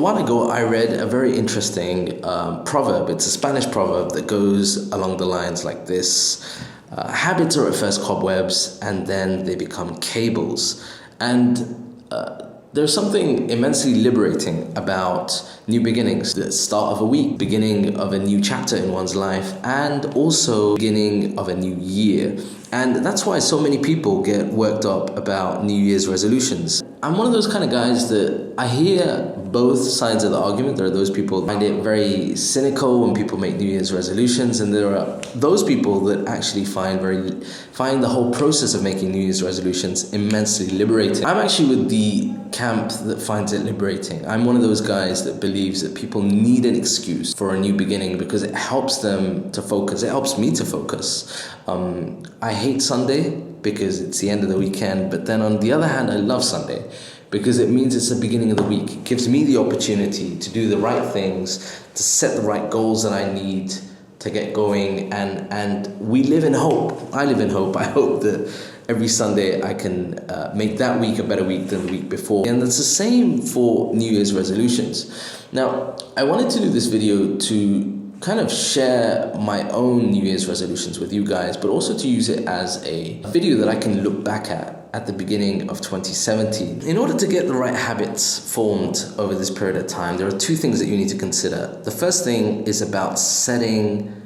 while ago, I read a very interesting proverb. It's a Spanish proverb that goes along the lines like this. Habits are at first cobwebs, and then they become cables. And there's something immensely liberating about new beginnings, the start of a week, beginning of a new chapter in one's life, and also beginning of a new year. And that's why so many people get worked up about New Year's resolutions. I'm one of those kind of guys that I hear both sides of the argument. There are those people who find it very cynical when people make New Year's resolutions, and there are those people that actually find the whole process of making New Year's resolutions immensely liberating. I'm actually with the camp that finds it liberating. I'm one of those guys that believes that people need an excuse for a new beginning because it helps them to focus. It helps me to focus. I hate Sunday because it's the end of the weekend, but then on the other hand, I love Sunday because it means it's the beginning of the week. It gives me the opportunity to do the right things, to set the right goals that I need to get going, and we live in hope. I live in hope. I hope that every Sunday I can make that week a better week than the week before. And it's the same for New Year's resolutions. Now, I wanted to do this video to kind of share my own New Year's resolutions with you guys, but also to use it as a video that I can look back at the beginning of 2017. In order to get the right habits formed over this period of time, there are two things that you need to consider. The first thing is about setting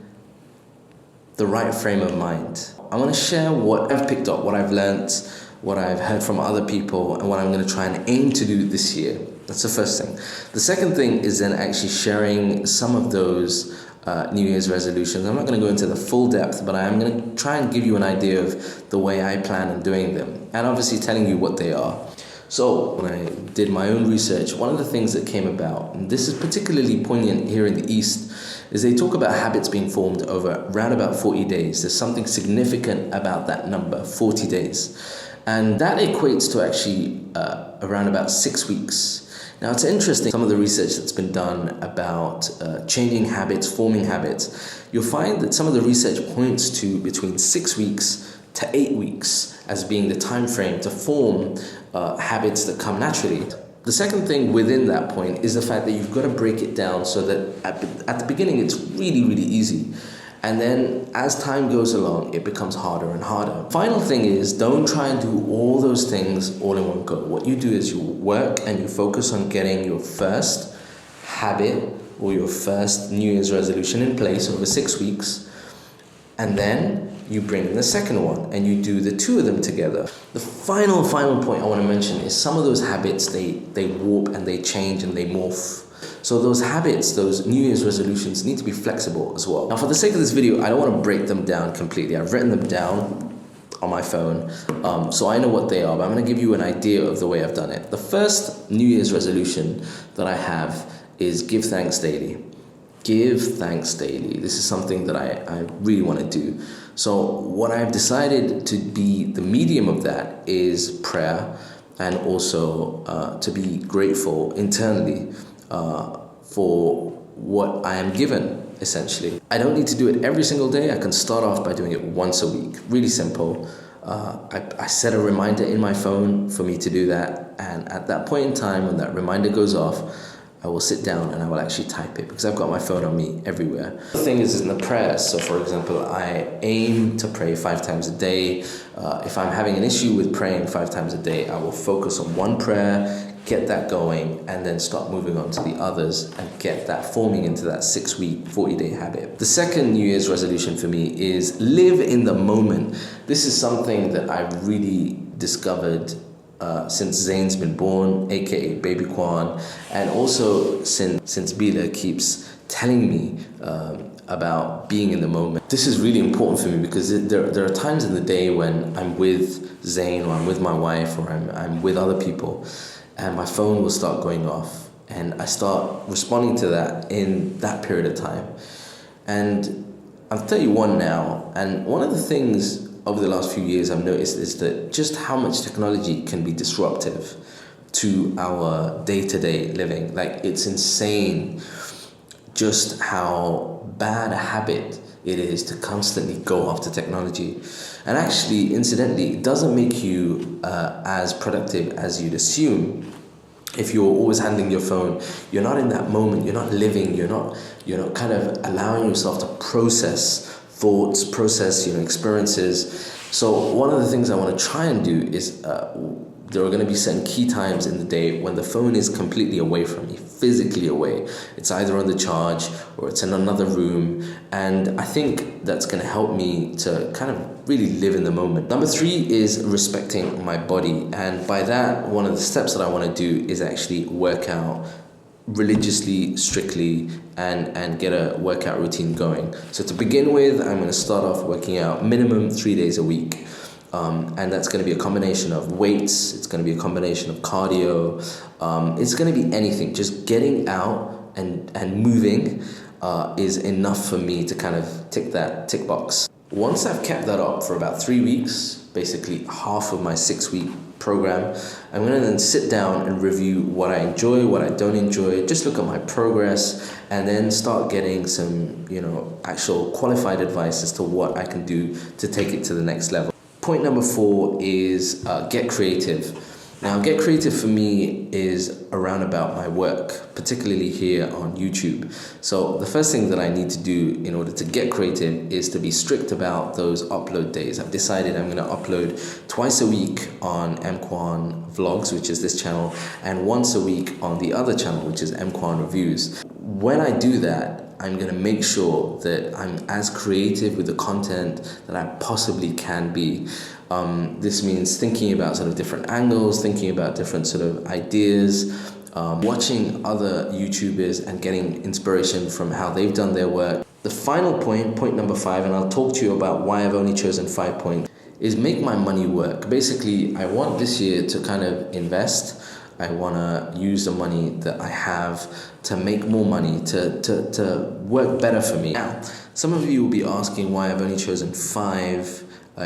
the right frame of mind. I want to share what I've picked up, what I've learned, what I've heard from other people, and what I'm going to try and aim to do this year. That's the first thing. The second thing is then actually sharing some of those New Year's resolutions. I'm not going to go into the full depth, but I am going to try and give you an idea of the way I plan on doing them, and obviously telling you what they are. So when I did my own research, one of the things that came about, and this is particularly poignant here in the East, is they talk about habits being formed over around about 40 days. There's something significant about that number, 40 days. And that equates to actually around about 6 weeks. Now, it's interesting, some of the research that's been done about changing habits, forming habits, you'll find that some of the research points to between 6 weeks to 8 weeks as being the time frame to form habits that come naturally. The second thing within that point is the fact that you've got to break it down so that at the beginning it's really, really easy. And then as time goes along, it becomes harder and harder. Final thing is, don't try and do all those things all in one go. What you do is you work and you focus on getting your first habit or your first New Year's resolution in place over 6 weeks. And then you bring in the second one and you do the two of them together. The final point I want to mention is some of those habits, they warp and they change and they morph. So those habits, those New Year's resolutions need to be flexible as well. Now, for the sake of this video, I don't want to break them down completely. I've written them down on my phone, so I know what they are, but I'm going to give you an idea of the way I've done it. The first New Year's resolution that I have is give thanks daily. Give thanks daily. This is something that I really want to do. So what I've decided to be the medium of that is prayer, and also to be grateful internally for what I am given, essentially. I don't need to do it every single day. I can start off by doing it once a week. Really simple. I set a reminder in my phone for me to do that, and at that point in time when that reminder goes off, I will sit down and I will actually type it because I've got my phone on me everywhere. The thing is in the prayers. So for example, I aim to pray 5 times a day. If I'm having an issue with praying 5 times a day, I will focus on one prayer, get that going, and then start moving on to the others and get that forming into that 6-week, 40-day habit. The second New Year's resolution for me is live in the moment. This is something that I've really discovered since Zane's been born, aka Baby Kwan, and also since Bila keeps telling me about being in the moment. This is really important for me because there are times in the day when I'm with Zane or I'm with my wife or I'm with other people, and my phone will start going off and I start responding to that in that period of time. And I'm 31 now, and one of the things over the last few years I've noticed is that just how much technology can be disruptive to our day-to-day living. Like, it's insane just how bad a habit it is to constantly go after technology. And actually, incidentally, it doesn't make you as productive as you'd assume. if you're always handling your phone, you're not in that moment, you're not living, you're not kind of allowing yourself to process thoughts, process, experiences. So one of the things I want to try and do is there are going to be certain key times in the day when the phone is completely away from me, physically away. It's either on the charge or it's in another room. And I think that's going to help me to kind of really live in the moment. Number 3 is respecting my body. And by that, one of the steps that I want to do is actually work out religiously, strictly, and get a workout routine going. So to begin with, I'm going to start off working out minimum 3 days a week. And that's going to be a combination of weights, it's going to be a combination of cardio, it's going to be anything. Just getting out and moving is enough for me to kind of tick box. Once I've kept that up for about 3 weeks, basically half of my 6-week program, I'm going to then sit down and review what I enjoy, what I don't enjoy, just look at my progress, and then start getting some, actual qualified advice as to what I can do to take it to the next level. Point number 4 is get creative. Now, get creative for me is around about my work, particularly here on YouTube. So the first thing that I need to do in order to get creative is to be strict about those upload days. I've decided I'm going to upload twice a week on EMKWAN Vlogs, which is this channel, and once a week on the other channel, which is EMKWAN Reviews. When I do that, I'm going to make sure that I'm as creative with the content that I possibly can be. This means thinking about sort of different angles, thinking about different sort of ideas, watching other YouTubers and getting inspiration from how they've done their work. The final point number 5, and I'll talk to you about why I've only chosen 5 points, is make my money work. Basically, I want this year to kind of invest. I want to use the money that I have to make more money, to work better for me. Now, some of you will be asking why I've only chosen 5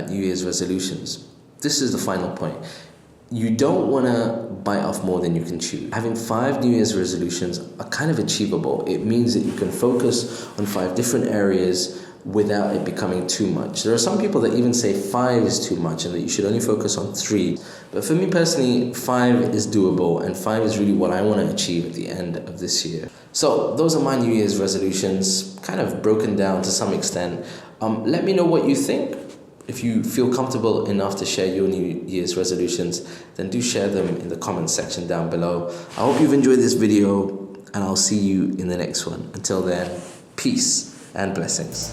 New Year's resolutions. This is the final point. You don't want to bite off more than you can chew. Having 5 New Year's resolutions are kind of achievable. It means that you can focus on 5 different areas without it becoming too much. There are some people that even say 5 is too much and that you should only focus on 3. But for me personally, 5 is doable, and 5 is really what I want to achieve at the end of this year. So those are my New Year's resolutions, kind of broken down to some extent. Let me know what you think. If you feel comfortable enough to share your New Year's resolutions, then do share them in the comments section down below. I hope you've enjoyed this video, and I'll see you in the next one. Until then, peace and blessings.